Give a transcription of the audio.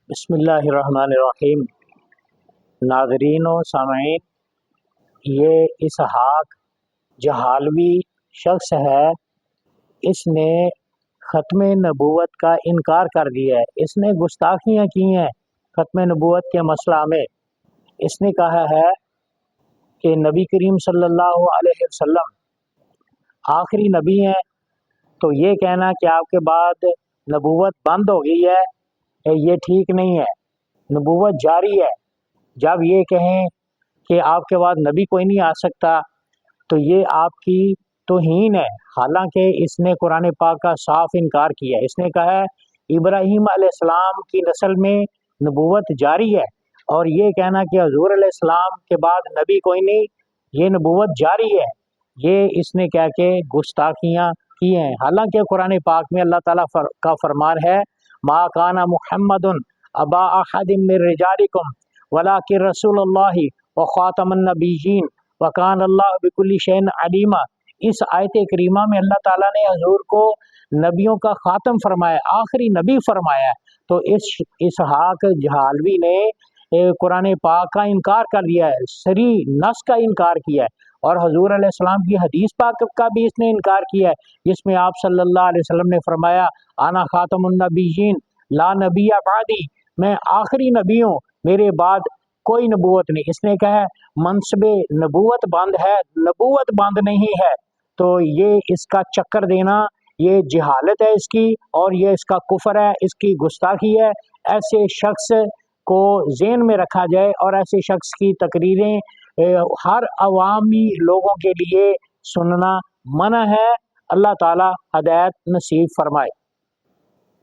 بسم اللہ الرحمن الرحیم۔ ناظرین و سامعین، یہ اسحاق جہالوی شخص ہے، اس نے ختم نبوت کا انکار کر دیا ہے۔ اس نے گستاخیاں کی ہیں ختم نبوت کے مسئلہ میں۔ اس نے کہا ہے کہ نبی کریم صلی اللہ علیہ وسلم آخری نبی ہیں، تو یہ کہنا کہ آپ کے بعد نبوت بند ہو گئی ہے، یہ ٹھیک نہیں ہے، نبوت جاری ہے۔ جب یہ کہیں کہ آپ کے بعد نبی کوئی نہیں آ سکتا تو یہ آپ کی توہین ہے، حالانکہ اس نے قرآن پاک کا صاف انکار کیا ہے۔ اس نے کہا ہے ابراہیم علیہ السلام کی نسل میں نبوت جاری ہے، اور یہ کہنا کہ حضور علیہ السلام کے بعد نبی کوئی نہیں، یہ نبوت جاری ہے، یہ اس نے کہہ کے گستاخیاں کی ہیں۔ حالانکہ قرآن پاک میں اللہ تعالیٰ کا فرمان ہے ما کان محمد ابا احد من رجالکم ولکن رسول اللہ وخاتم النبیین وکان اللہ بکل شیء علیما۔ اس آیت کریمہ میں اللہ تعالیٰ نے حضور کو نبیوں کا خاتم فرمایا، آخری نبی فرمایا۔ تو اس اسحاق جہالوی نے قرآن پاک کا انکار کر دیا ہے، صریح نص کا انکار کیا ہے، اور حضور علیہ السلام کی حدیث پاک کا بھی اس نے انکار کیا ہے، جس میں آپ صلی اللہ علیہ وسلم نے فرمایا انا خاتم النبیین لا نبی بعدی، میں آخری نبی ہوں، میرے بعد کوئی نبوت نہیں۔ اس نے کہا منصب نبوت بند ہے، نبوت بند نہیں ہے۔ تو یہ اس کا چکر دینا، یہ جہالت ہے اس کی، اور یہ اس کا کفر ہے، اس کی گستاخی ہے۔ ایسے شخص کو ذہن میں رکھا جائے، اور ایسے شخص کی تقریریں ہر عوامی لوگوں کے لیے سننا منع ہے۔ اللہ تعالی ہدایت نصیب فرمائے۔